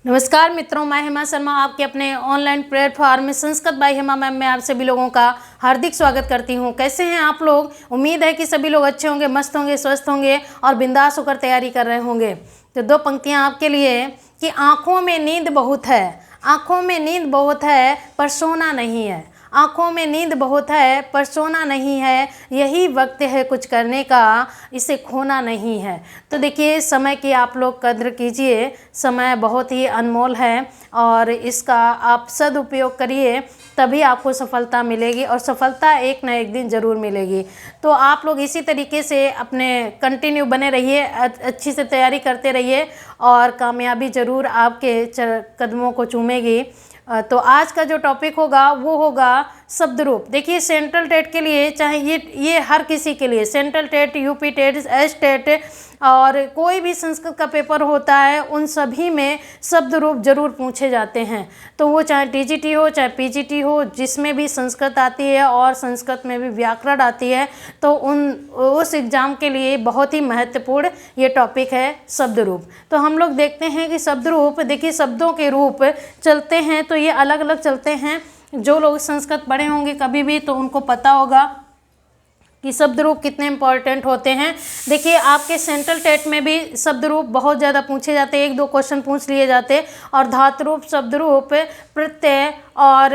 नमस्कार मित्रों, मैं हेमा शर्मा आपके अपने online platform Sanskrit by Hema ma'am में आप सभी लोगों का हार्दिक स्वागत करती हूं। कैसे हैं आप लोग? उम्मीद है कि सभी लोग अच्छे होंगे, मस्त होंगे, स्वस्थ होंगे और बिंदास होकर तैयारी कर रहे होंगे। तो दो पंक्तियां आपके लिए कि आँखों में नींद बहुत है, आँखों में नींद बहुत है पर सोना नहीं है, आँखों में नींद बहुत है पर सोना नहीं है, यही वक्त है कुछ करने का, इसे खोना नहीं है। तो देखिए, समय की आप लोग कद्र कीजिए, समय बहुत ही अनमोल है और इसका आप सदुपयोग करिए, तभी आपको सफलता मिलेगी और सफलता एक ना एक दिन ज़रूर मिलेगी। तो आप लोग इसी तरीके से अपने कंटिन्यू बने रहिए, अच्छी से तैयारी करते रहिए और कामयाबी ज़रूर आपके कदमों को चूमेगी। तो आज का जो टॉपिक होगा वो होगा शब्द रूप। देखिए, सेंट्रल टेट के लिए, चाहे ये हर किसी के लिए, central TET, UP TET, S TET और कोई भी संस्कृत का पेपर होता है, उन सभी में शब्द रूप जरूर पूछे जाते हैं। तो वो चाहे टीजीटी हो, चाहे पीजीटी हो, जिसमें भी संस्कृत आती है और संस्कृत में भी व्याकरण आती है, तो उस एग्ज़ाम के लिए बहुत ही महत्वपूर्ण ये टॉपिक है शब्द रूप। तो हम लोग देखते हैं कि शब्द रूप, देखिए शब्दों के रूप चलते हैं तो ये अलग अलग चलते हैं। जो लोग संस्कृत पढ़े होंगे कभी भी तो उनको पता होगा कि शब्द रूप कितने इंपॉर्टेंट होते हैं। देखिए, आपके सेंट्रल टेट में भी शब्द रूप बहुत ज़्यादा पूछे जाते हैं, 1-2 क्वेश्चन पूछ लिए जाते हैं। और धातु रूप, शब्द रूप, प्रत्यय और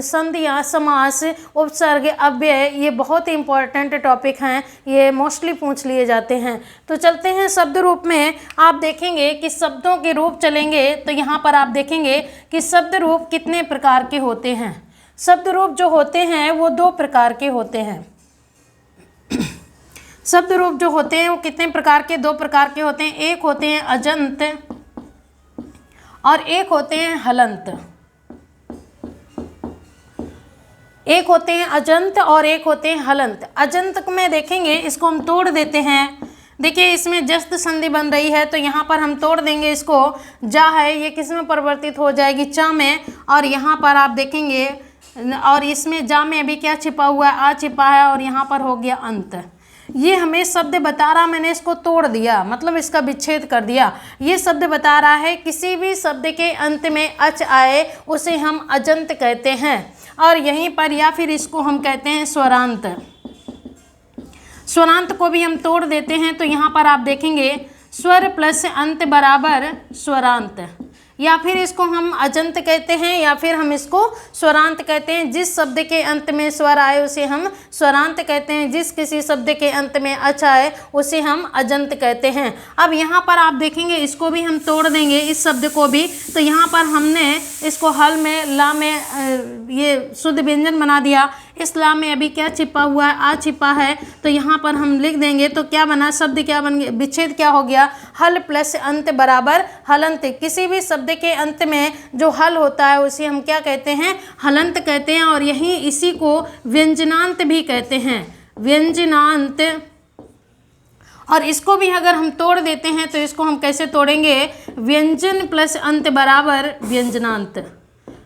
संधियाँ, समास, उपसर्ग, अव्यय, ये बहुत ही इंपॉर्टेंट टॉपिक हैं, ये मोस्टली पूछ लिए जाते हैं। तो चलते हैं शब्द रूप में। आप देखेंगे कि शब्दों के रूप चलेंगे तो यहाँ पर आप देखेंगे कि शब्द रूप कितने प्रकार के होते हैं। शब्द रूप जो होते हैं वो 2 प्रकार के होते हैं। शब्द रूप जो होते हैं वो कितने प्रकार के? 2 प्रकार के होते हैं। एक होते हैं अजंत और एक होते हैं हलंत। एक होते हैं अजंत और एक होते हैं हलंत। अजंत में देखेंगे, इसको हम तोड़ देते हैं। देखिए, इसमें जस्त संधि बन रही है तो यहाँ पर हम तोड़ देंगे इसको। जा है, ये किस में परिवर्तित हो जाएगी? चा में। और यहाँ पर आप देखेंगे, और इसमें जा में अभी क्या छिपा हुआ है? आ छिपा है और यहाँ पर हो गया अंत। ये हमें शब्द बता रहा, मैंने इसको तोड़ दिया, मतलब इसका विच्छेद कर दिया। ये शब्द बता रहा है किसी भी शब्द के अंत में अच आए उसे हम अजंत कहते हैं। और यहीं पर, या फिर इसको हम कहते हैं स्वरांत। स्वरांत को भी हम तोड़ देते हैं तो यहाँ पर आप देखेंगे स्वर प्लस अंत बराबर स्वरांत, या फिर इसको हम अजंत कहते हैं या फिर हम इसको स्वरांत कहते हैं। जिस शब्द के अंत में स्वर आए उसे हम स्वरांत कहते हैं, जिस किसी शब्द के अंत में अच आए उसे हम अजंत कहते हैं। अब यहाँ पर आप देखेंगे, इसको भी हम तोड़ देंगे, इस शब्द को भी। तो यहाँ पर हमने इसको हल में, ला में ये शुद्ध व्यंजन बना दिया। इस ला में अभी क्या छिपा हुआ है? आ छिपा है। तो यहाँ पर हम लिख देंगे तो क्या बना? शब्द क्या बन गया? विच्छेद क्या हो गया? हल प्लस अंत बराबर हलंत। किसी भी शब्द के अंत में जो हल होता है उसे हम क्या कहते हैं? हलंत कहते हैं। और यही इसी को व्यंजनांत भी कहते हैं, व्यंजनांत। और इसको भी अगर हम तोड़ देते हैं तो इसको हम कैसे तोड़ेंगे? व्यंजन प्लस अंत बराबर व्यंजनांत।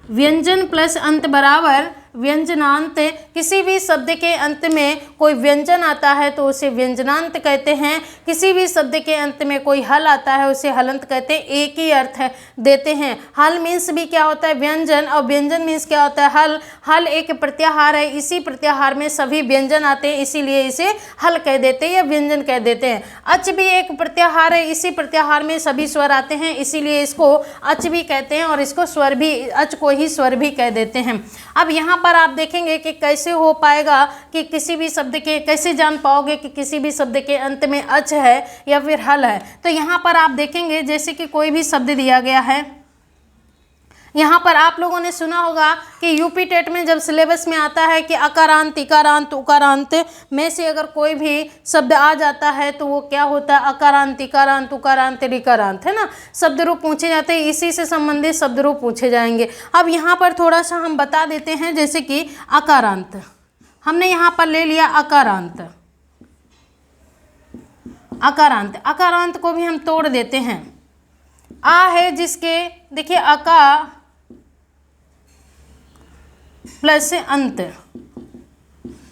व्यंजन प्लस अंत बराबर व्यंजनांत। किसी भी शब्द के अंत में कोई व्यंजन आता है तो उसे व्यंजनांत कहते हैं। किसी भी शब्द के अंत में कोई हल आता है उसे हलंत कहते हैं। एक ही अर्थ देते हैं। हल मीन्स भी क्या होता है? व्यंजन। और व्यंजन मीन्स क्या होता है? हल। हल एक प्रत्याहार है, इसी प्रत्याहार में सभी व्यंजन आते हैं, इसीलिए इसे हल कह देते हैं या व्यंजन कह देते हैं। अच भी एक प्रत्याहार है, इसी प्रत्याहार में सभी स्वर आते हैं, इसीलिए इसको अच भी कहते हैं और इसको स्वर भी, अच को ही स्वर भी कह देते हैं। अब यहाँ पर आप देखेंगे कि कैसे हो पाएगा कि किसी भी शब्द के, कैसे जान पाओगे कि किसी भी शब्द के अंत में अच है या फिर हल है? तो यहाँ पर आप देखेंगे, जैसे कि कोई भी शब्द दिया गया है, यहाँ पर आप लोगों ने सुना होगा कि यूपी टेट में जब सिलेबस में आता है कि अकारांत, इकारांत, उकारांत में से अगर कोई भी शब्द आ जाता है तो वो क्या होता है? अकारांत, इकारांत, उकारांत, ऋकारांत, है ना। शब्द रूप पूछे जाते हैं, इसी से संबंधित शब्द रूप पूछे जाएंगे। अब यहाँ पर थोड़ा सा हम बता देते हैं, जैसे कि अकारांत हमने यहाँ पर ले लिया। अकारांत, अकारांत, अकारांत को भी हम तोड़ देते हैं। आ है जिसके, देखिए अका प्लस अंत।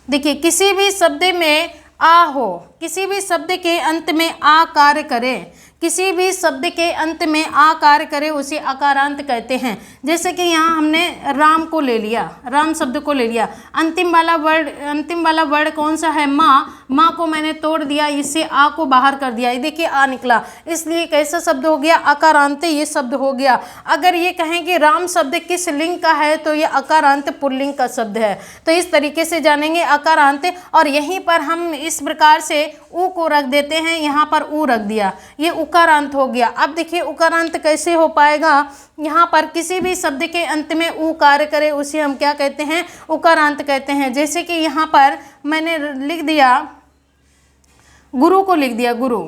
देखिए, किसी भी शब्द में आ हो, किसी भी शब्द के अंत में आकार करे, किसी भी शब्द के अंत में आकार करे उसे अकारांत कहते हैं। जैसे कि यहाँ हमने राम को ले लिया, राम शब्द को ले लिया, अंतिम वाला वर्ड कौन सा है? माँ। माँ को मैंने तोड़ दिया, इससे आ को बाहर कर दिया, ये देखिए आ निकला, इसलिए कैसा शब्द हो गया? अकारांत ये शब्द हो गया। अगर ये कहें कि राम शब्द किस लिंग का है तो ये अकारांत पुल्लिंग का शब्द है। तो इस तरीके से जानेंगे अकारांत। और यहीं पर हम इस प्रकार से ऊ को रख देते हैं, यहाँ पर ऊ रख दिया, ये उकारांत हो गया। अब देखिए उकारांत कैसे हो पाएगा? यहाँ पर किसी भी शब्द के अंत में ऊ कार्य करे उसे हम क्या कहते हैं? उकारांत कहते हैं। जैसे कि यहाँ पर मैंने लिख दिया, गुरु को लिख दिया, गुरु,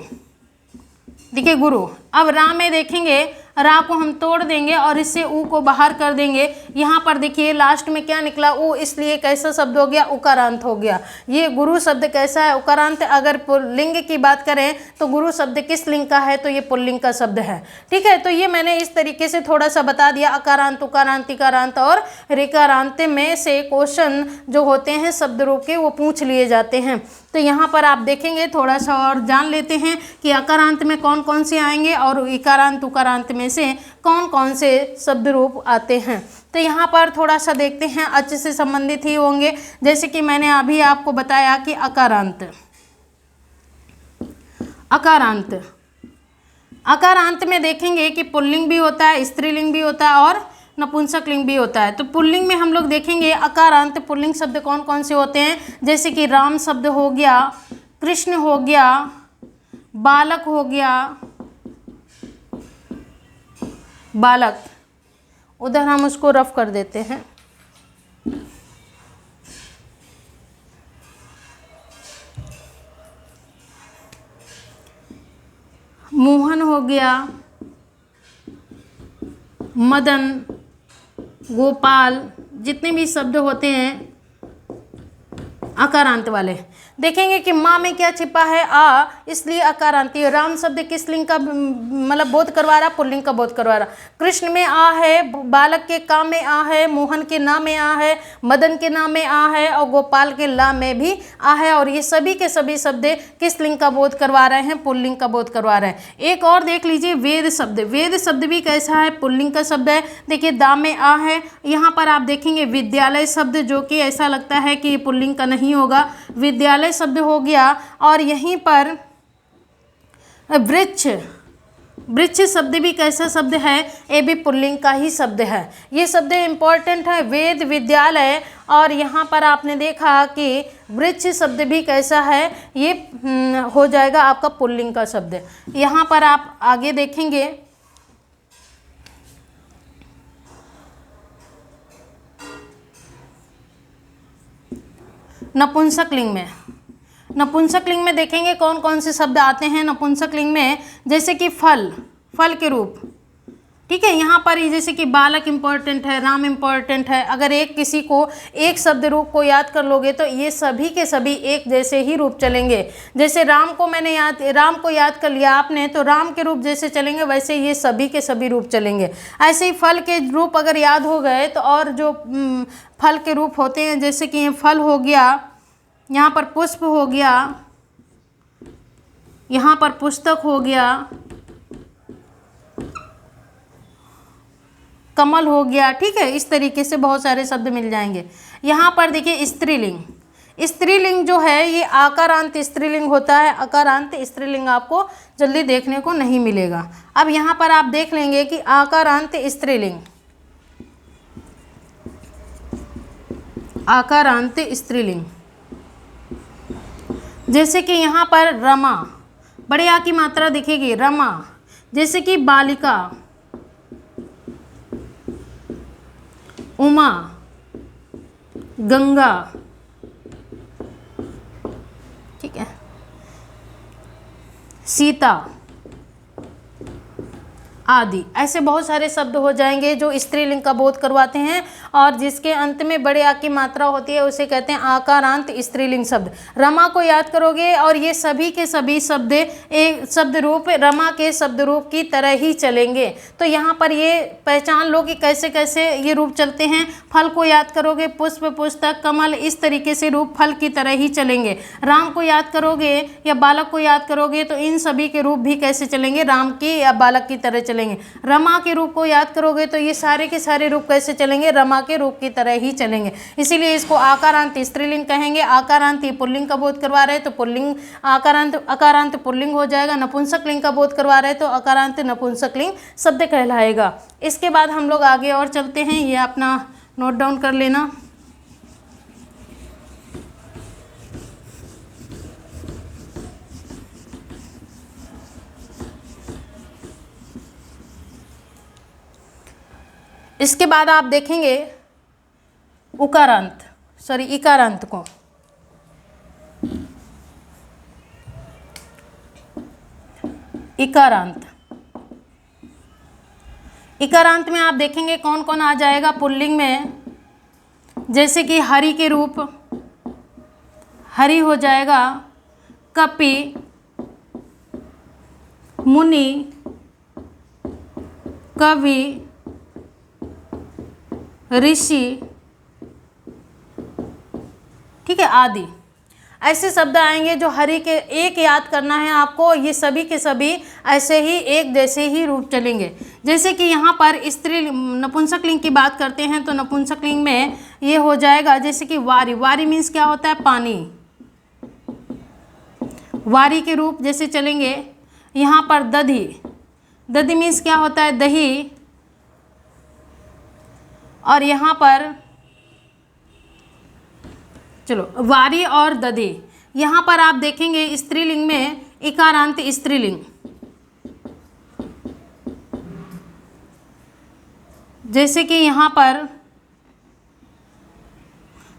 देखिए गुरु। अब रा में देखेंगे, रा को हम तोड़ देंगे और इससे ऊ को बाहर कर देंगे। यहाँ पर देखिए लास्ट में क्या निकला? ऊ, इसलिए कैसा शब्द हो गया? उकारांत हो गया। ये गुरु शब्द कैसा है? उकारांत। अगर लिंग की बात करें तो गुरु शब्द किस लिंग का है? तो ये पुल्लिंग का शब्द है। ठीक है, तो ये मैंने इस तरीके से थोड़ा सा बता दिया। अकारांत, उकारांत, इकारांत और ऋकारांत में से क्वेश्चन जो होते हैं शब्द रूप के वो पूछ लिए जाते हैं। तो यहाँ पर आप देखेंगे, थोड़ा सा और जान लेते हैं कि अकारांत में कौन कौन से आएंगे और इकारांत उकारांत में से कौन कौन से शब्द रूप आते हैं। तो यहाँ पर थोड़ा सा देखते हैं, अच्छे से संबंधित ही होंगे। जैसे कि मैंने अभी आपको बताया कि अकारांत, अकारांत, अकारांत में देखेंगे कि पुल्लिंग भी होता है, स्त्रीलिंग भी होता है और नपुंसक लिंग भी होता है। तो पुल्लिंग में हम लोग देखेंगे अकारांत पुल्लिंग शब्द कौन कौन से होते हैं? जैसे कि राम शब्द हो गया, कृष्ण हो गया, बालक हो गया, बालक, उधर हम उसको रफ कर देते हैं, मोहन हो गया, मदन, गोपाल, जितने भी शब्द होते हैं अकारांत वाले। देखेंगे कि माँ में क्या छिपा है? आ, इसलिए अकारांती। राम शब्द किस लिंग का मतलब बोध करवा रहा? पुल्लिंग का बोध करवा रहा। कृष्ण में आ है, बालक के का में आ है, मोहन के ना में आ है, मदन के ना में आ है और गोपाल के ला में भी आ है। और ये सभी के सभी शब्द किस लिंग का बोध करवा रहे हैं? पुल्लिंग का बोध करवा रहे हैं। एक और देख लीजिए, वेद शब्द। वेद शब्द भी कैसा है? पुल्लिंग का शब्द है। देखिए दा में आ है। यहाँ पर आप देखेंगे विद्यालय शब्द, जो कि ऐसा लगता है कि पुल्लिंग का नहीं होगा, विद्यालय शब्द हो गया। और यहीं पर वृक्ष, वृक्ष शब्द भी कैसा शब्द है? ये भी पुल्लिंग का ही शब्द है। ये शब्द इंपॉर्टेंट है, वेद, विद्यालय। और यहाँ पर आपने देखा कि वृक्ष शब्द भी कैसा है? ये हो जाएगा आपका पुल्लिंग का शब्द। यहाँ पर आप आगे देखेंगे, नपुंसक लिंग में, नपुंसक लिंग में देखेंगे कौन कौन से शब्द आते हैं नपुंसक लिंग में। जैसे कि फल, फल के रूप, ठीक है। यहाँ पर जैसे कि बालक इम्पोर्टेंट है, राम इम्पोर्टेंट है। अगर एक किसी को एक शब्द रूप को याद कर लोगे तो ये सभी के सभी एक जैसे ही रूप चलेंगे। जैसे राम को याद कर लिया आपने तो राम के रूप जैसे चलेंगे वैसे ये सभी के सभी रूप चलेंगे। ऐसे ही फल के रूप अगर याद हो गए तो और जो फल के रूप होते हैं, जैसे कि ये फल हो गया, यहाँ पर पुष्प हो गया, यहाँ पर पुस्तक हो गया, कमल हो गया, ठीक है। इस तरीके से बहुत सारे शब्द मिल जाएंगे। यहाँ पर देखिए स्त्रीलिंग, स्त्रीलिंग जो है ये आकारांत स्त्रीलिंग होता है। आकारांत स्त्रीलिंग आपको जल्दी देखने को नहीं मिलेगा। अब यहाँ पर आप देख लेंगे कि आकारांत स्त्रीलिंग, आकारांत स्त्रीलिंग, जैसे कि यहाँ पर रमा, बड़े आ की मात्रा दिखेगी, रमा। जैसे कि बालिका, उमा, गंगा, ठीक है, सीता, आदि, ऐसे बहुत सारे शब्द हो जाएंगे जो स्त्रीलिंग का बोध करवाते हैं, और जिसके अंत में बड़े आ की मात्रा होती है उसे कहते हैं आकारांत स्त्रीलिंग शब्द। रमा को याद करोगे और ये सभी के सभी शब्द एक शब्द रूप रमा के शब्द रूप की तरह ही चलेंगे। तो यहाँ पर ये पहचान लो कि कैसे कैसे ये रूप चलते हैं। फल को याद करोगे, पुष्प, पुस्तक, कमल, इस तरीके से रूप फल की तरह ही चलेंगे। राम को याद करोगे या बालक को याद करोगे तो इन सभी के रूप भी कैसे चलेंगे, राम की या बालक की तरह चलेंगे। रमा के रूप को याद करोगे तो ये सारे के सारे रूप कैसे चलेंगे, रमा के रूप की तरह ही चलेंगे। इसीलिए इसको आकारांत स्त्रीलिंग कहेंगे। आकारांत ये पुल्लिंग का बोध करवा रहे तो पुल्लिंग अकारांत पुल्लिंग हो जाएगा। नपुंसक लिंग का बोध करवा रहे तो अकारांत नपुंसक लिंग शब्द कहलाएगा। इसके बाद हम लोग आगे और चलते हैं, ये अपना नोट डाउन कर लेना। इसके बाद आप देखेंगे इकारांत को। इकारांत में आप देखेंगे कौन कौन आ जाएगा पुल्लिंग में, जैसे कि हरि के रूप, हरि हो जाएगा, कपि, मुनि, कवि, ऋषि, ठीक है, आदि। ऐसे शब्द आएंगे जो हरि के, एक याद करना है आपको, ये सभी के सभी ऐसे ही एक जैसे ही रूप चलेंगे। जैसे कि यहाँ पर स्त्री नपुंसक लिंग की बात करते हैं तो नपुंसक लिंग में ये हो जाएगा, जैसे कि वारी। वारी मीन्स क्या होता है, पानी। वारी के रूप जैसे चलेंगे। यहाँ पर दधी, दधी मीन्स क्या होता है, दही। और यहाँ पर चलो वारी और दधी, यहाँ पर आप देखेंगे स्त्रीलिंग में इकारांत स्त्रीलिंग, जैसे कि यहाँ पर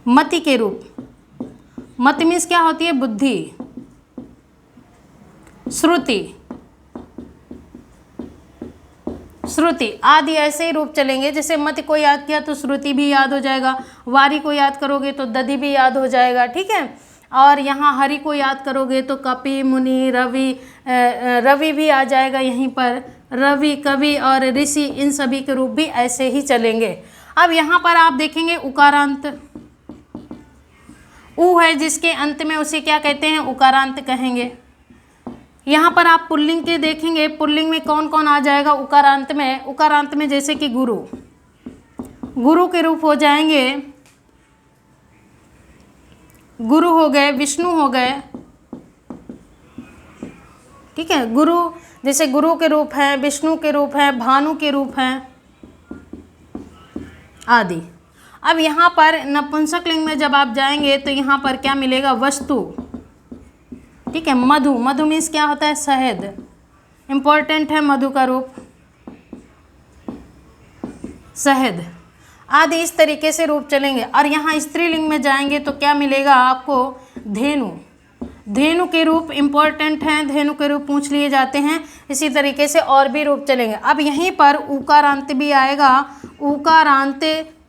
मति के रूप। मति मीन्स क्या होती है, बुद्धि। श्रुति, श्रुति आदि ऐसे ही रूप चलेंगे। जैसे मति को याद किया तो श्रुति भी याद हो जाएगा, वारी को याद करोगे तो दधि भी याद हो जाएगा, ठीक है। और यहाँ हरि को याद करोगे तो कपि, मुनि, रवि, रवि भी आ जाएगा यहीं पर, रवि, कवि और ऋषि, इन सभी के रूप भी ऐसे ही चलेंगे। अब यहाँ पर आप देखेंगे उकारांत, उ है जिसके अंत में, उसे क्या कहते हैं, उकारांत कहेंगे। यहाँ पर आप पुल्लिंग के देखेंगे, पुल्लिंग में कौन कौन आ जाएगा उकारांत में। उकारांत में जैसे कि गुरु, गुरु के रूप हो जाएंगे, गुरु हो गए, विष्णु हो गए, ठीक है। गुरु जैसे गुरु के रूप हैं, विष्णु के रूप हैं, भानु के रूप हैं आदि। अब यहाँ पर नपुंसक लिंग में जब आप जाएंगे तो यहाँ पर क्या मिलेगा, वस्तु, ठीक है। मधु, मधु मीन्स क्या होता है, शहद, इंपॉर्टेंट है मधु का रूप, शहद आदि। इस तरीके से रूप चलेंगे। और यहाँ स्त्रीलिंग में जाएंगे तो क्या मिलेगा आपको, धेनु, धेनु के रूप इंपॉर्टेंट हैं, धेनु के रूप पूछ लिए जाते हैं। इसी तरीके से और भी रूप चलेंगे। अब यहीं पर उकारांत भी आएगा, उकारांत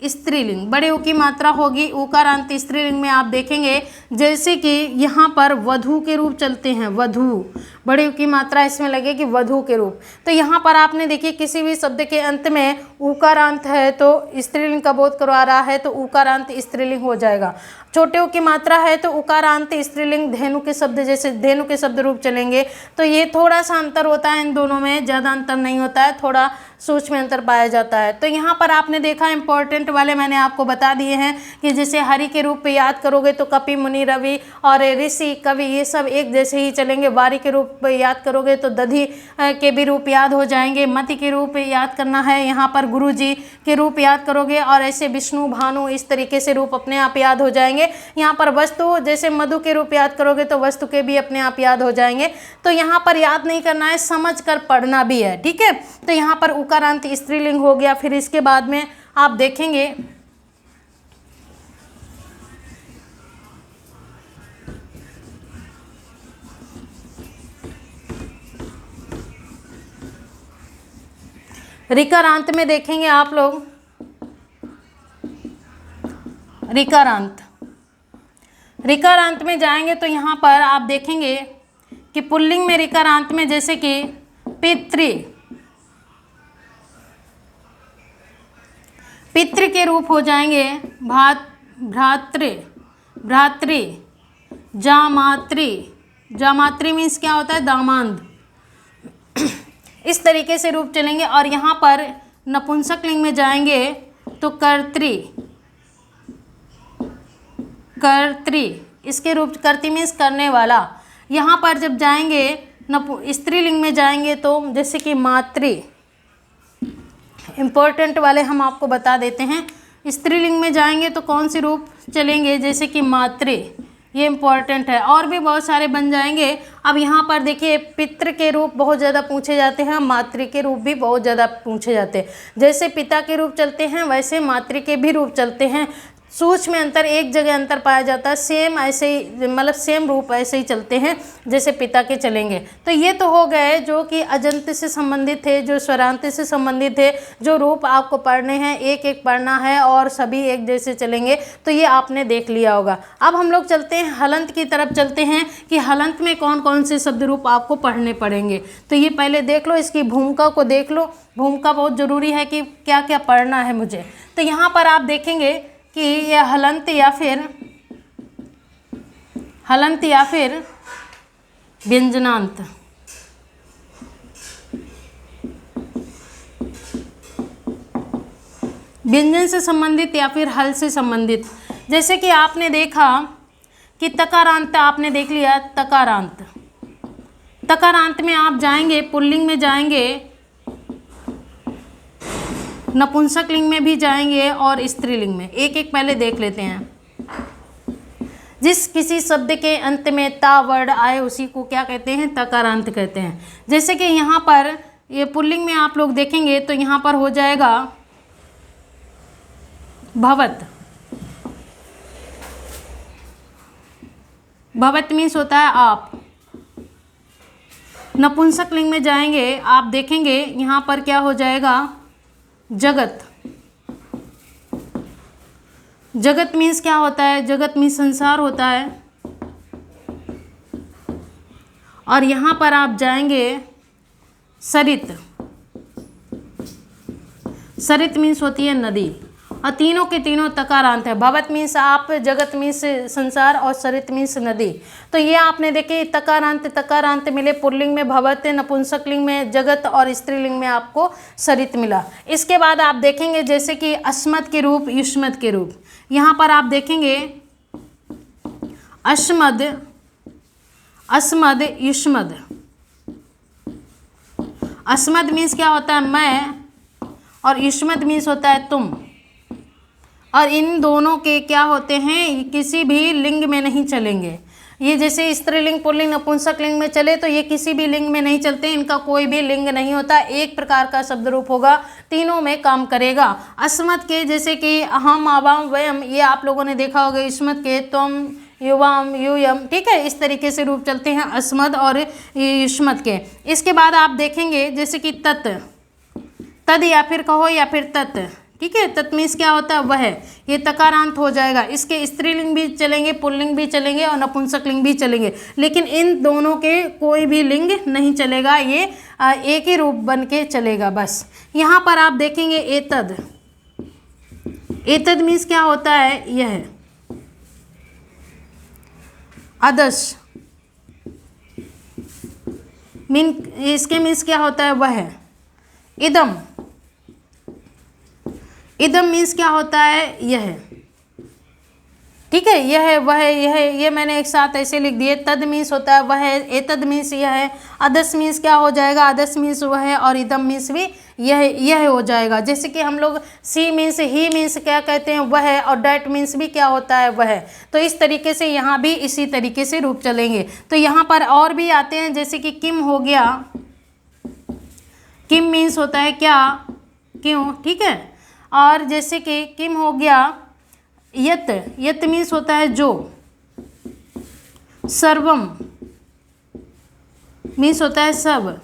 स्त्रीलिंग, बड़े उ की मात्रा होगी। उकारांत स्त्रीलिंग में आप देखेंगे जैसे कि यहाँ पर वधु के रूप चलते हैं, वधु, बड़े उ की मात्रा इसमें लगेगी, वधु के रूप। तो यहाँ पर आपने देखिए किसी भी शब्द के अंत में उकारांत है तो स्त्रीलिंग का बोध करवा रहा है तो उकारांत स्त्रीलिंग हो जाएगा। छोटे उ की मात्रा है तो उकारांत स्त्रीलिंग धेनु के शब्द, जैसे धेनु के शब्द रूप चलेंगे। तो ये थोड़ा सा अंतर होता है इन दोनों में, ज़्यादा अंतर नहीं होता है, थोड़ा सूक्ष्म अंतर पाया जाता है। तो यहाँ पर आपने देखा इंपॉर्टेंट वाले मैंने आपको बता दिए हैं कि जैसे हरि के रूप पे याद करोगे तो कपि, मुनि, रवि और ऋषि, कवि, ये सब एक जैसे ही चलेंगे। वारी के रूप पे याद करोगे तो दधि के भी रूप याद हो जाएंगे। मति के रूप याद करना है, यहाँ पर गुरु जी के रूप याद करोगे और ऐसे विष्णु, भानु, इस तरीके से रूप अपने आप याद हो जाएंगे। यहाँ पर वस्तु, जैसे मधु के रूप याद करोगे तो वस्तु के भी अपने आप याद हो जाएंगे। तो यहाँ पर याद नहीं करना है, समझ कर पढ़ना भी है, ठीक है। तो यहाँ पर उकारांत स्त्रीलिंग हो गया। फिर इसके बाद में आप देखेंगे रिकारांत में देखेंगे आप लोग, रिकारांत में जाएंगे तो यहाँ पर आप देखेंगे कि पुल्लिंग में रिकारांत में जैसे कि पितृ के रूप हो जाएंगे भ्रातृ, जामातृ मीन्स क्या होता है, दामाद। इस तरीके से रूप चलेंगे। और यहाँ पर नपुंसक लिंग में जाएंगे तो कर्तृ, इसके रूप कर्तृ मीन्स करने वाला। यहाँ पर जब जाएंगे स्त्रीलिंग में जाएंगे तो जैसे कि मातृ, इम्पोर्टेंट वाले हम आपको बता देते हैं। स्त्रीलिंग में जाएंगे तो कौन सी रूप चलेंगे, जैसे कि मातृ, ये इम्पॉर्टेंट है। और भी बहुत सारे बन जाएंगे। अब यहाँ पर देखिए पितृ के रूप बहुत ज़्यादा पूछे जाते हैं, मातृ के रूप भी बहुत ज़्यादा पूछे जाते हैं। जैसे पिता के रूप चलते हैं वैसे मातृ के भी रूप चलते हैं। सूक्ष्म में अंतर, एक जगह अंतर पाया जाता है, सेम ऐसे ही मतलब सेम रूप ऐसे ही चलते हैं जैसे पिता के चलेंगे। तो ये तो हो गए जो कि अजंत से संबंधित थे, जो स्वरांत से संबंधित थे, जो रूप आपको पढ़ने हैं, एक एक पढ़ना है और सभी एक जैसे चलेंगे। तो ये आपने देख लिया होगा। अब हम लोग चलते हैं हलंत की तरफ, चलते हैं कि हलंत में कौन कौन से शब्द रूप आपको पढ़ने पड़ेंगे। तो ये पहले देख लो, इसकी भूमिका को देख लो। भूमिका बहुत ज़रूरी है कि क्या क्या पढ़ना है मुझे। तो यहाँ पर आप देखेंगे कि यह हलंत या फिर व्यंजनांत। व्यंजन से संबंधित या फिर हल से संबंधित। जैसे कि आपने देखा कि तकारांत आपने देख लिया, तकारांत में आप जाएंगे, पुल्लिंग में जाएंगे, नपुंसक लिंग में भी जाएंगे और स्त्रीलिंग में। एक एक पहले देख लेते हैं। जिस किसी शब्द के अंत में ता वर्ड आए उसी को क्या कहते हैं, तकारांत कहते हैं। जैसे कि यहाँ पर ये पुल्लिंग में आप लोग देखेंगे तो यहाँ पर हो जाएगा भवत। भवत मीन्स होता है आप। नपुंसक लिंग में जाएंगे, आप देखेंगे यहाँ पर क्या हो जाएगा, जगत। जगत मीन्स क्या होता है, जगत मीन्स संसार होता है। और यहाँ पर आप जाएंगे सरित। सरित मीन्स होती है नदी। और तीनों के तीनों तकारांत है। भवत मीन्स आप, जगत मीन्स संसार और सरित मीन्स नदी। तो ये आपने देखे तकारांत मिले। पुल्लिंग में भवत, नपुंसक लिंग में जगत और स्त्रीलिंग में आपको सरित मिला। इसके बाद आप देखेंगे जैसे कि अस्मद के रूप, युष्मद के रूप। यहाँ पर आप देखेंगे अस्मद, युष्मद। अस्मद मीन्स क्या होता है, मैं, और युष्मद मीन्स होता है तुम। और इन दोनों के क्या होते हैं, किसी भी लिंग में नहीं चलेंगे। ये जैसे स्त्रीलिंग, पुल्लिंग, नपुंसक लिंग में चले तो ये किसी भी लिंग में नहीं चलते। इनका कोई भी लिंग नहीं होता, एक प्रकार का शब्द रूप होगा, तीनों में काम करेगा। अस्मद के जैसे कि हम, आवाम, वयम, ये आप लोगों ने देखा होगा। युष्मद के तुम, युवाम, यूयम, ठीक है, इस तरीके से रूप चलते हैं अस्मद और युष्मद के। इसके बाद आप देखेंगे जैसे कि तद या फिर कहो या फिर तत्, ठीक है। तत् मीन्स क्या होता है, वह। ये तकारांत हो जाएगा। इसके स्त्रीलिंग भी चलेंगे, पुल्लिंग भी चलेंगे और नपुंसक लिंग भी चलेंगे, लेकिन इन दोनों के कोई भी लिंग नहीं चलेगा। ये एक ही रूप बन के चलेगा बस। यहाँ पर आप देखेंगे एतद। एतद मीन्स क्या होता है, यह। अदश मीन, इसके मीन्स क्या होता है, वह। इदम, इदम मीन्स क्या होता है, यह, ठीक है। यह, वह, ये मैंने एक साथ ऐसे लिख दिए। तद मीन्स होता है वह, एतद मीन्स यह है, अदस मीन्स क्या हो जाएगा, अदस मीन्स वह, और इदम मीन्स भी यह हो जाएगा। जैसे कि हम लोग सी मीन्स, ही मीन्स क्या कहते हैं, वह, और डैट मीन्स भी क्या होता है, वह। तो इस तरीके से यहाँ भी इसी तरीके से रूप चलेंगे। तो यहाँ पर और भी आते हैं, जैसे कि किम हो गया। किम मीन्स होता है क्या, क्यों, ठीक है। और जैसे कि किम हो गया यत। यत मीन्स होता है जो। सर्वम मीन्स होता है सब,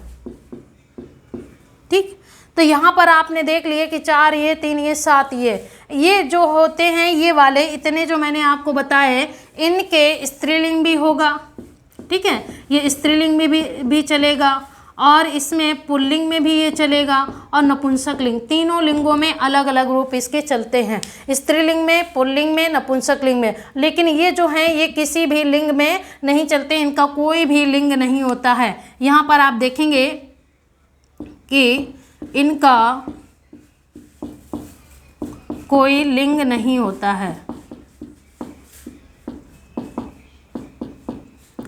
ठीक। तो यहाँ पर आपने देख लिए कि 4 ये 3 ये 7 ये जो होते हैं ये वाले इतने जो मैंने आपको बताए, इनके स्त्रीलिंग भी होगा, ठीक है, ये स्त्रीलिंग में भी चलेगा, और इसमें पुल्लिंग में भी ये चलेगा, और नपुंसक लिंग, तीनों लिंगों में अलग अलग रूप इसके चलते हैं, स्त्रीलिंग में, पुल्लिंग में, नपुंसक लिंग में। लेकिन ये जो हैं ये किसी भी लिंग में नहीं चलते, इनका कोई भी लिंग नहीं होता है। यहाँ पर आप देखेंगे कि इनका कोई लिंग नहीं होता है।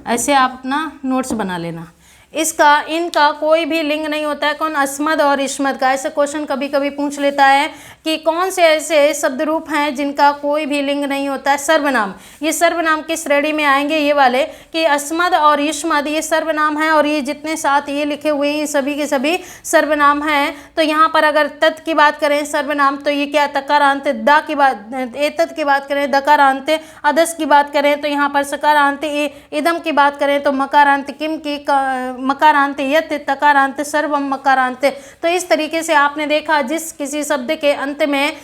ऐसे आप अपना नोट्स बना लेना। इनका कोई भी लिंग नहीं होता है। कौन? अस्मद और इस्मद का। ऐसे क्वेश्चन कभी कभी पूछ लेता है कि कौन से ऐसे शब्द रूप हैं जिनका कोई भी लिंग नहीं होता है। सर्वनाम, ये सर्वनाम की श्रेणी में आएंगे ये वाले, कि अस्मद और इस्मद ये सर्वनाम है, और ये जितने साथ ये लिखे हुए हैं ये सभी के सभी सर्वनाम हैं। तो यहाँ पर अगर तत् की बात करें सर्वनाम, तो ये क्या? तकारांत। दा की बात, एतत् की बात करें दकारांत। अदस की बात करें तो यहाँ पर सकारांत। इदम की बात करें तो मकारांत। किम की मकारांत। यत् तकारांत। सर्वम मकारांत। तो इस तरीके से आपने देखा जिस किसी शब्द के अंत में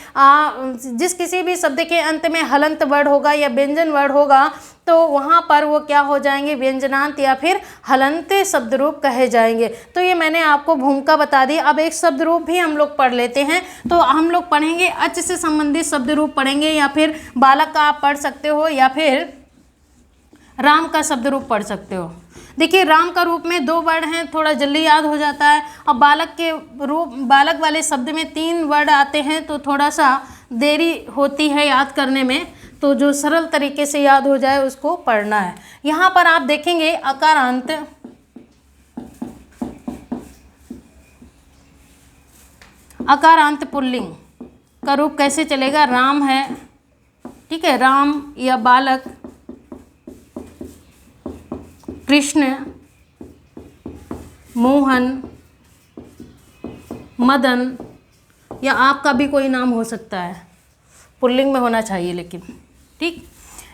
जिस किसी भी शब्द के अंत में हलंत वर्ड होगा या व्यंजन वर्ड होगा, तो वहाँ पर वो क्या हो जाएंगे? व्यंजनांत या फिर हलंत शब्द रूप कहे जाएंगे। तो ये मैंने आपको भूमिका बता दी। अब एक शब्द रूप भी हम लोग पढ़ लेते हैं। तो हम लोग पढ़ेंगे अच से संबंधित शब्द रूप पढ़ेंगे, या फिर बालक का आप पढ़ सकते हो, या फिर राम का शब्द रूप पढ़ सकते हो। देखिए राम का रूप में 2 वर्ड हैं, थोड़ा जल्दी याद हो जाता है। और बालक के रूप, बालक वाले शब्द में 3 वर्ड आते हैं, तो थोड़ा सा देरी होती है याद करने में। तो जो सरल तरीके से याद हो जाए उसको पढ़ना है। यहाँ पर आप देखेंगे अकारांत, अकारांत पुल्लिंग का रूप कैसे चलेगा? राम है, ठीक है, राम या बालक, कृष्ण, मोहन, मदन, या आपका भी कोई नाम हो सकता है, पुल्लिंग में होना चाहिए लेकिन, ठीक।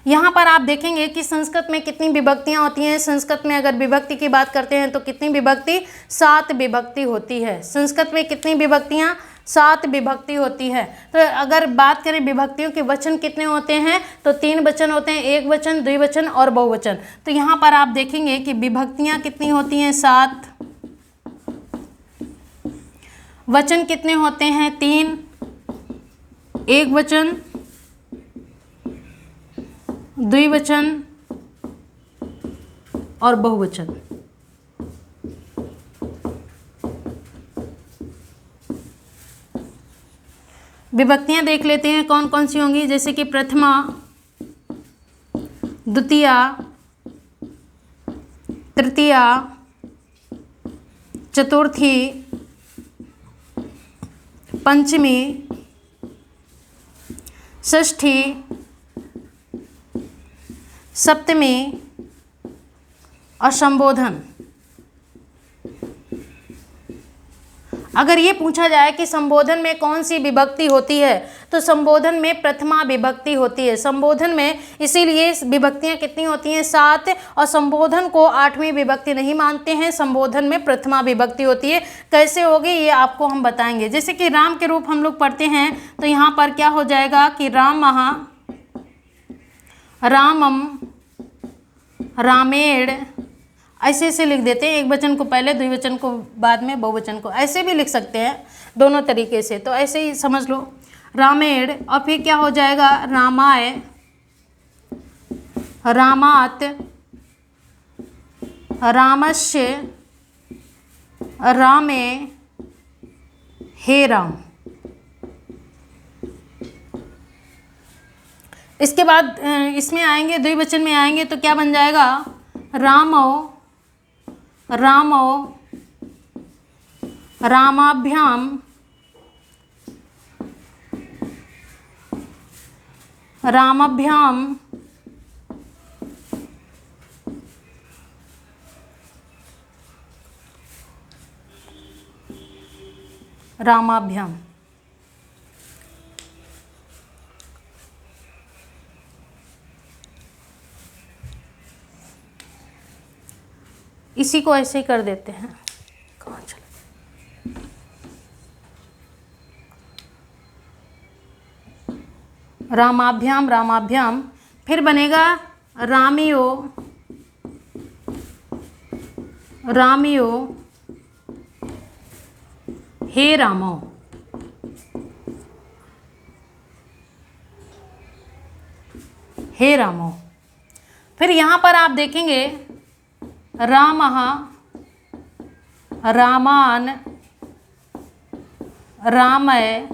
यहाँ पर आप देखेंगे कि संस्कृत में कितनी विभक्तियाँ होती हैं। संस्कृत में अगर विभक्ति की बात करते हैं तो कितनी विभक्ति? 7 विभक्ति होती है। संस्कृत में कितनी विभक्तियाँ? 7 विभक्ति होती है। तो अगर बात करें विभक्तियों के वचन कितने होते हैं, तो 3 वचन होते हैं, एक वचन, द्विवचन और बहुवचन। तो यहाँ पर आप देखेंगे कि विभक्तियाँ कितनी होती हैं? 7। वचन कितने होते हैं? 3, एक वचन, द्विवचन और बहुवचन। विभक्तियां देख लेते हैं कौन कौन सी होंगी, जैसे कि प्रथमा, द्वितीया, तृतीया, चतुर्थी, पंचमी, षष्ठी, सप्तमी और संबोधन। अगर ये पूछा जाए कि संबोधन में कौन सी विभक्ति होती है, तो संबोधन में प्रथमा विभक्ति होती है। संबोधन में इसीलिए विभक्तियां कितनी होती हैं? 7। और संबोधन को 8वीं विभक्ति नहीं मानते हैं, संबोधन में प्रथमा विभक्ति होती है। कैसे होगी ये आपको हम बताएंगे। जैसे कि राम के रूप हम लोग पढ़ते हैं, तो यहाँ पर क्या हो जाएगा कि रामः, रामम, रामेण, ऐसे ऐसे लिख देते हैं। एक वचन को पहले, द्विवचन को बाद में, बहुवचन को ऐसे भी लिख सकते हैं, दोनों तरीके से। तो ऐसे ही समझ लो, रामेण। और फिर क्या हो जाएगा? रामाय, रामात, रामस्य, रामे, हे राम। इसके बाद इसमें आएंगे, द्विवचन में आएंगे तो क्या बन जाएगा? रामो, रामो, रामाभ्याम, रामाभ्याम, रामाभ्याम। इसी को ऐसे ही कर देते हैं। कहाँ चला? रामाभ्याम रामाभ्याम, फिर बनेगा रामियो रामियो हे रामो। हे रामो। फिर यहाँ पर आप देखेंगे रामः रामान रामय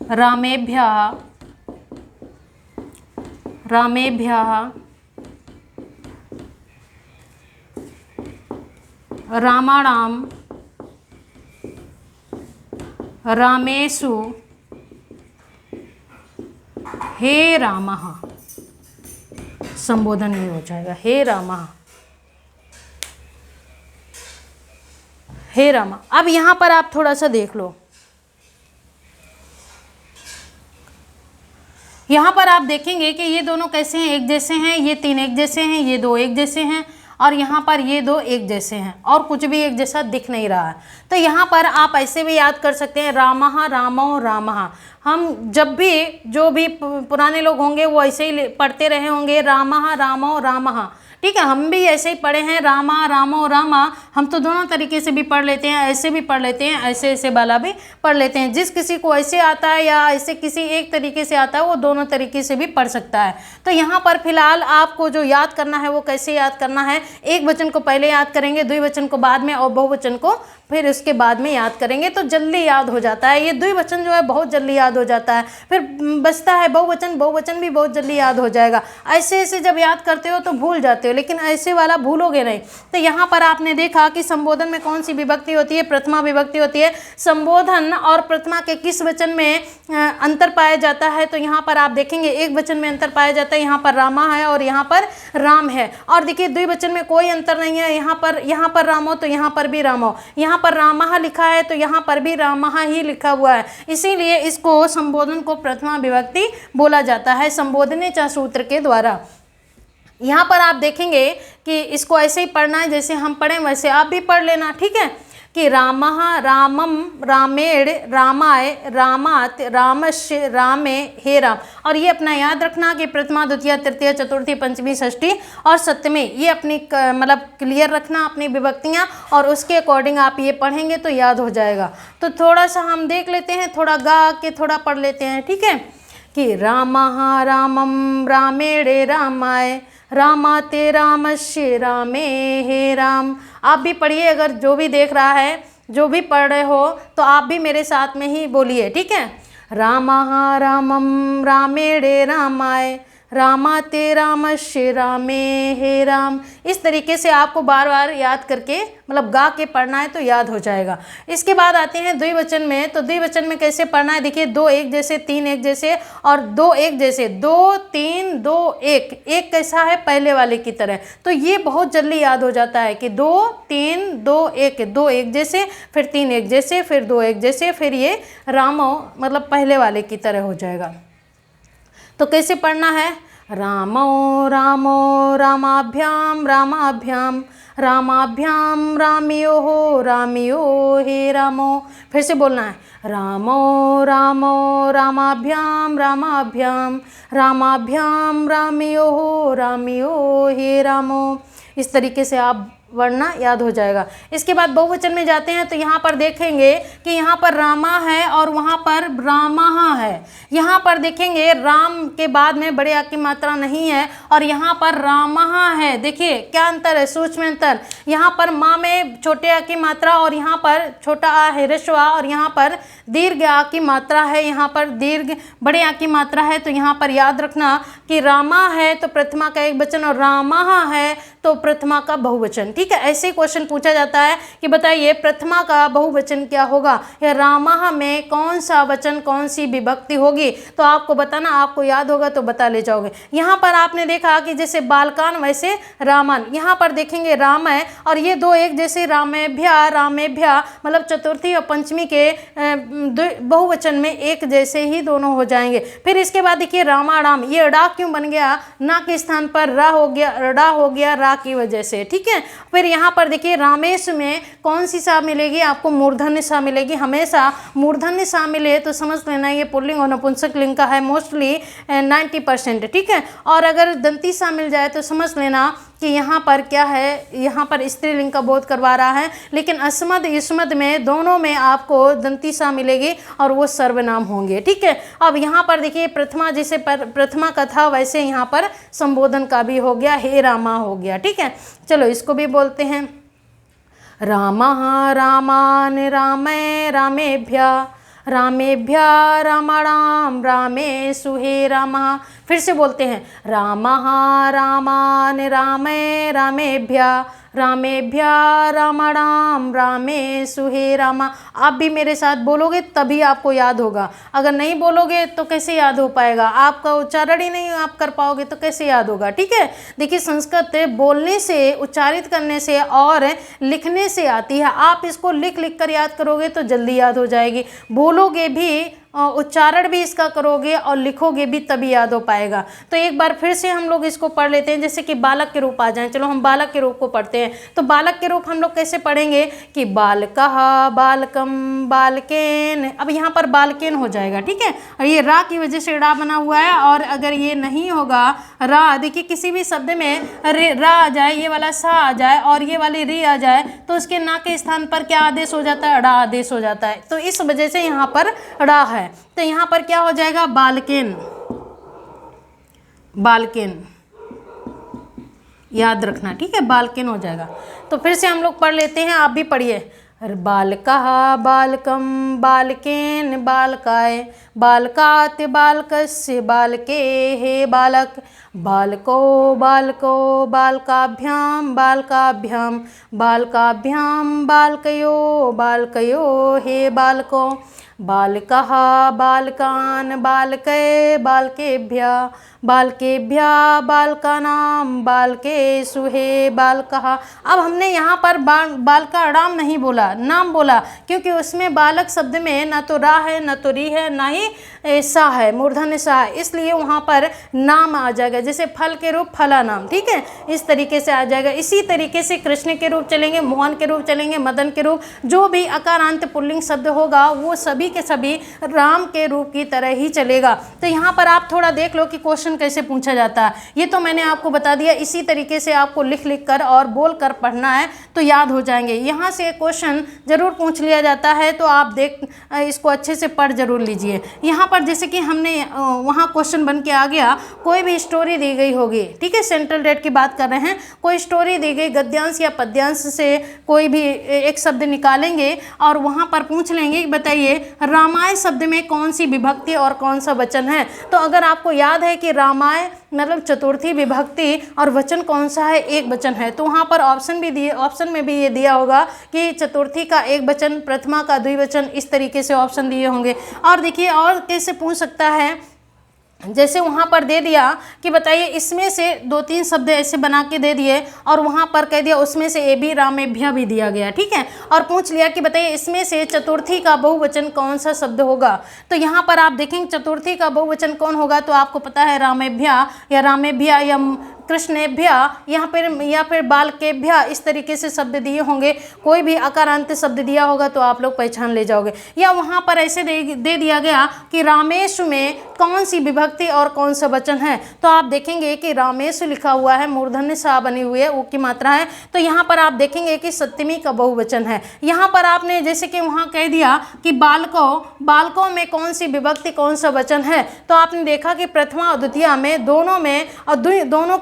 रामेभ्यः रामेभ्यः रामाणां रामेषु हे रामः। संबोधन ये हो जाएगा, हे रामः हे रामा। अब यहाँ पर आप थोड़ा सा देख लो, यहाँ पर आप देखेंगे कि ये दोनों कैसे हैं, एक जैसे हैं, ये तीन एक जैसे हैं, ये दो एक जैसे हैं, और यहाँ पर ये दो एक जैसे हैं, और कुछ भी एक जैसा दिख नहीं रहा है। तो यहाँ पर आप ऐसे भी याद कर सकते हैं, रामः रामो रामः। हम जब भी जो भी पुराने लोग होंगे वो ऐसे ही पढ़ते रहे होंगे, रामः रामो रामः। ठीक है, हम भी ऐसे ही पढ़े हैं, रामा रामो रामा। हम तो दोनों तरीके से भी पढ़ लेते हैं, ऐसे भी पढ़ लेते हैं, ऐसे ऐसे वाला भी पढ़ लेते हैं। जिस किसी को ऐसे आता है या ऐसे किसी एक तरीके से आता है, वो दोनों तरीके से भी पढ़ सकता है। तो यहाँ पर फिलहाल आपको जो याद करना है वो कैसे याद करना है, एक वचन को पहले याद करेंगे, द्विवचन को बाद में, और बहुवचन को फिर उसके बाद में याद करेंगे, तो जल्दी याद हो जाता है। ये द्विवचन जो है बहुत जल्दी याद हो जाता है। फिर बचता है बहुवचन, बहुवचन भी बहुत जल्दी याद हो जाएगा। ऐसे ऐसे जब याद करते हो तो भूल जाते हो, लेकिन ऐसे वाला भूलोगे नहीं। तो यहाँ पर आपने देखा कि संबोधन में कौन सी विभक्ति होती है, प्रथमा विभक्ति होती है। संबोधन और प्रथमा के किस वचन में अंतर पाया जाता है, तो यहाँ पर आप देखेंगे एक वचन में अंतर पाया जाता है, यहाँ पर रामा है और यहाँ पर राम है। और देखिए द्विवचन में कोई अंतर नहीं है, यहाँ पर रामो तो यहाँ पर भी रामो, यहाँ पर रामः लिखा है तो यहाँ पर भी रामः ही लिखा हुआ है। इसीलिए इसको संबोधन को प्रथमा विभक्ति बोला जाता है, संबोधने च सूत्र के द्वारा। यहाँ पर आप देखेंगे कि इसको ऐसे ही पढ़ना है, जैसे हम पढ़ें वैसे आप भी पढ़ लेना। ठीक है, कि रामः रामम रामेण रामाय रामात रामस्य रामे हे राम। और ये अपना याद रखना कि प्रथमा द्वितीय तृतीय चतुर्थी पंचमी षष्ठी और सप्तमी, ये अपनी मतलब क्लियर रखना अपनी विभक्तियाँ, और उसके अकॉर्डिंग आप ये पढ़ेंगे तो याद हो जाएगा। तो थोड़ा सा हम देख लेते हैं, थोड़ा गा के थोड़ा पढ़ लेते हैं। ठीक है, कि रामः रामम रामेणे रामाय रामाते रामस्य रामे हे राम। आप भी पढ़िए, अगर जो भी देख रहा है, जो भी पढ़ रहे हो, तो आप भी मेरे साथ में ही बोलिए। ठीक है, रामः रामम रामेणे रामाय रामाते रामस्य रामे हे राम। इस तरीके से आपको बार बार याद करके मतलब गा के पढ़ना है तो याद हो जाएगा। इसके बाद आते हैं द्विवचन में। तो द्विवचन में कैसे पढ़ना है, देखिए दो एक जैसे, तीन एक जैसे और दो एक जैसे, दो तीन दो एक। एक कैसा है, पहले वाले की तरह। तो ये बहुत जल्दी याद हो जाता है कि दो तीन दो एक, दो एक जैसे, फिर तीन एक जैसे, फिर दो एक जैसे, फिर ये रामो मतलब पहले वाले की तरह हो जाएगा। तो कैसे पढ़ना है, रामो रामो रामाभ्याम रामाभ्याम रामाभ्याम रामियो रामियो हे रामो। फिर से बोलना है, रामो रामो रामाभ्याम रामाभ्याम रामाभ्याम रामियो रामियो हे रामो। इस तरीके से आप वरना याद हो जाएगा। इसके बाद बहुवचन में जाते हैं, तो यहाँ पर देखेंगे कि यहाँ पर रामा है और वहाँ पर रामः है। यहाँ पर देखेंगे राम के बाद में बड़े आ की मात्रा नहीं है और यहाँ पर रामः है। देखिए क्या अंतर है, सूक्ष्म अंतर। यहाँ पर माँ में छोटे आ की मात्रा और यहाँ पर छोटा आ है ह्रस्व आ, और यहाँ पर दीर्घ आ की मात्रा है, यहाँ पर दीर्घ बड़े आ की मात्रा है। तो यहाँ पर याद रखना कि रामा है तो प्रथमा का एक वचन और रामः है तो प्रथमा का बहुवचन। ठीक है, ऐसे क्वेश्चन पूछा जाता है कि बताइए प्रथमा का बहुवचन क्या होगा, या रामः में कौन सा वचन कौन सी विभक्ति होगी, तो आपको बताना। आपको याद होगा तो बता ले जाओगे। यहाँ पर आपने देखा कि जैसे बालकान वैसे रामन, यहाँ पर देखेंगे राम है और ये दो एक जैसे रामेभ्या रामेभ्या मतलब चतुर्थी और पंचमी के बहुवचन में एक जैसे ही दोनों हो जाएंगे। फिर इसके बाद देखिए रामाराम, ये ड़ा क्यों बन गया, ना के स्थान पर रा हो गया, रडा हो गया, रा की वजह से, ठीक है। फिर यहाँ पर देखिए रामेश में कौन सी सा मिलेगी आपको, मूर्धन्य सा मिलेगी। हमेशा मूर्धन्य सा मिले तो समझ लेना ये पुल्लिंग और नपुंसक लिंग का है मोस्टली 90%, ठीक है। और अगर दंती सा मिल जाए तो समझ लेना कि यहाँ पर क्या है, यहाँ पर स्त्रीलिंग का बोध करवा रहा है। लेकिन अस्मद युष्मद में दोनों में आपको दंती सा मिलेगी और वो सर्वनाम होंगे, ठीक है। अब यहाँ पर देखिए प्रथमा, जैसे प्रथमा का था वैसे यहाँ पर संबोधन का भी हो गया, हे रामा हो गया, ठीक है। चलो इसको भी बोलते हैं। रामः रामान रामे रामेभ्य रामेभ्य रामाणाम रामेषु हे रामः। फिर से बोलते हैं रामः रामान रामे रामेभ्य रामेभ्य रामाणाम रामेषु हे रामा। आप भी मेरे साथ बोलोगे तभी आपको याद होगा, अगर नहीं बोलोगे तो कैसे याद हो पाएगा, आपका उच्चारण ही नहीं आप कर पाओगे तो कैसे याद होगा, ठीक है। देखिए संस्कृत बोलने से, उच्चारित करने से और लिखने से आती है। आप इसको लिख लिख कर याद करोगे तो जल्दी याद हो जाएगी, बोलोगे भी, उच्चारण भी इसका करोगे और लिखोगे भी तभी याद हो पाएगा। तो एक बार फिर से हम लोग इसको पढ़ लेते हैं, जैसे कि बालक के रूप आ जाएं। चलो हम बालक के रूप को पढ़ते हैं। तो बालक के रूप हम लोग कैसे पढ़ेंगे कि बालकः बालकम बालकेन। अब यहाँ पर बालकेन हो जाएगा, ठीक है। और ये रा की वजह से रा बना हुआ है, और अगर ये नहीं होगा रा, देखिए किसी भी शब्द में रा आ जाए, ये वाला सा आ जाए और ये वाली री आ जाए तो उसके ना के स्थान पर क्या आदेश हो जाता है, रा आदेश हो जाता है। तो इस वजह से यहाँ पर रा है। तो यहाँ पर क्या हो जाएगा, बालकेन, बालकेन याद रखना, ठीक है, बालकेन हो जाएगा। तो फिर से हम लोग पढ़ लेते हैं, आप भी पढ़िए। बालकः बालकम बालकेन बालकाय बालकात् बालकस्य बालके हे बालक बालको बालको बालकाभ्याम बालकाभ्याम बालकाभ्याम बालकयो बालकयो हे बालको बालकः बालकान् बालके बालकेभ्यः बालकेभ्यः बालकानां बालकेषु हे बालकः। अब हमने यहाँ पर बालका नाम नहीं बोला, नाम बोला, क्योंकि उसमें बालक शब्द में ना तो रा है, ना तो री है, ना ही सा है, मूर्धन्य सा है, इसलिए वहाँ पर नाम आ जाएगा। जैसे फल के रूप फला नाम, ठीक है, इस तरीके से आ जाएगा। इसी तरीके से कृष्ण के रूप चलेंगे, मोहन के रूप चलेंगे, मदन के रूप, जो भी अकारांत पुल्लिंग शब्द होगा वो सभी के सभी राम के रूप की तरह ही चलेगा। तो यहाँ पर आप थोड़ा देख लो कि क्वेश्चन कैसे पूछा जाता है। ये तो मैंने आपको बता दिया, इसी तरीके से आपको लिख लिख कर और बोल कर पढ़ना है तो याद हो जाएंगे। यहाँ से क्वेश्चन जरूर पूछ लिया जाता है, तो आप देख इसको अच्छे से पढ़ जरूर लीजिए। यहाँ पर जैसे कि हमने वहाँ क्वेश्चन बन के आ गया, कोई भी स्टोरी दी गई होगी, ठीक है, सेंट्रल डेट की बात कर रहे हैं, कोई स्टोरी दी गई, गद्यांश या पद्यांश से कोई भी एक शब्द निकालेंगे और वहाँ पर पूछ लेंगे कि बताइए रामाय शब्द में कौन सी विभक्ति और कौन सा वचन है। तो अगर आपको याद है कि रामाय मतलब चतुर्थी विभक्ति और वचन कौन सा है, एक वचन है, तो वहाँ पर ऑप्शन भी दिए, ऑप्शन में भी ये दिया होगा कि चतुर्थी का एक वचन, प्रथमा का द्विवचन, इस तरीके से ऑप्शन दिए होंगे। और देखिए और कैसे पूछ सकता है, जैसे वहाँ पर दे दिया कि बताइए इसमें से 2-3 शब्द ऐसे बना के दे दिए और वहाँ पर कह दिया उसमें से ए भी रामेभ्य भी दिया गया, ठीक है, और पूछ लिया कि बताइए इसमें से चतुर्थी का बहुवचन कौन सा शब्द होगा। तो यहाँ पर आप देखेंगे चतुर्थी का बहुवचन कौन होगा, तो आपको पता है रामेभ्य या रामेभ्य या कृष्णेभ्य यहाँ पर या फिर बालकेभ्य, इस तरीके से शब्द दिए होंगे। कोई भी अकारांत शब्द दिया होगा तो आप लोग पहचान ले जाओगे। या वहाँ पर ऐसे दे दिया गया कि रामेशु में कौन सी विभक्ति और कौन सा वचन है, तो आप देखेंगे कि रामेशु लिखा हुआ है, मूर्धन्य सा बनी हुई है, ऊ की मात्रा है, तो यहाँ पर आप देखेंगे कि सप्तमी का बहुवचन है। यहाँ पर आपने जैसे कि वहाँ कह दिया कि बालकों में कौन सी विभक्ति कौन सा वचन है, तो आपने देखा कि प्रथमा और द्वितीय में दोनों में और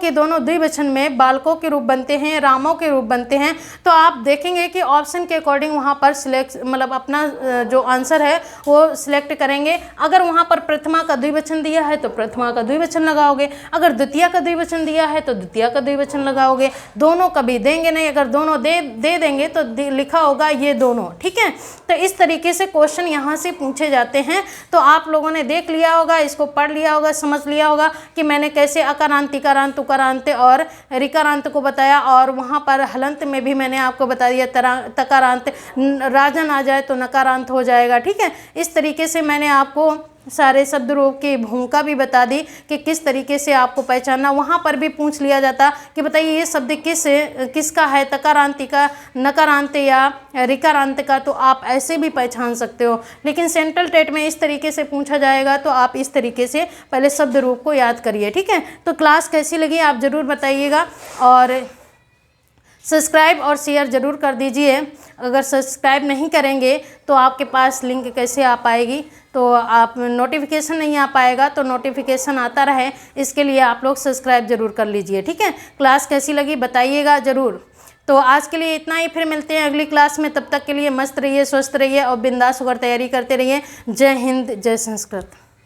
दोनों द्विवचन में बालकों के रूप बनते हैं, रामों के रूप बनते हैं। तो आप देखेंगे कि ऑप्शन के अकॉर्डिंग वहाँ पर सिलेक्ट मतलब अपना जो आंसर है वो सिलेक्ट करेंगे। अगर वहाँ पर प्रथमा का द्विवचन दिया है तो प्रथमा का द्विवचन लगाओगे, अगर द्वितीय का द्विवचन दिया है तो द्वितीय का द्विवचन लगाओगे। दोनों कभी देंगे नहीं, अगर दोनों दे देंगे तो लिखा होगा ये दोनों, ठीक है। तो इस तरीके से क्वेश्चन यहाँ से पूछे जाते हैं। तो आप लोगों ने देख लिया होगा, इसको पढ़ लिया होगा, समझ लिया होगा कि मैंने कैसे अकारांत, इकारांत, उकारांत और रिकारांत को बताया, और वहाँ पर हलंत में भी मैंने आपको बता दिया तकारांत, राजन आ जाए तो नकारांत हो जाएगा, ठीक है। इस तरीके से मैंने आपको सारे शब्द रूप की भूमिका भी बता दी कि किस तरीके से आपको पहचानना। वहाँ पर भी पूछ लिया जाता कि बताइए ये शब्द किसका है, तकारांत का, नकारांत या ऋकारांत का, तो आप ऐसे भी पहचान सकते हो। लेकिन सेंट्रल टेट में इस तरीके से पूछा जाएगा तो आप इस तरीके से पहले शब्द रूप को याद करिए, ठीक है। तो क्लास कैसी लगी आप ज़रूर बताइएगा, और सब्सक्राइब और शेयर ज़रूर कर दीजिए। अगर सब्सक्राइब नहीं करेंगे तो आपके पास लिंक कैसे आ पाएगी, तो आप नोटिफिकेशन नहीं आ पाएगा, तो नोटिफिकेशन आता रहे इसके लिए आप लोग सब्सक्राइब ज़रूर कर लीजिए, ठीक है। क्लास कैसी लगी बताइएगा ज़रूर। तो आज के लिए इतना ही, फिर मिलते हैं अगली क्लास में। तब तक के लिए मस्त रहिए, स्वस्थ रहिए और बिंदास होकर तैयारी करते रहिए। जय हिंद, जय संस्कृत।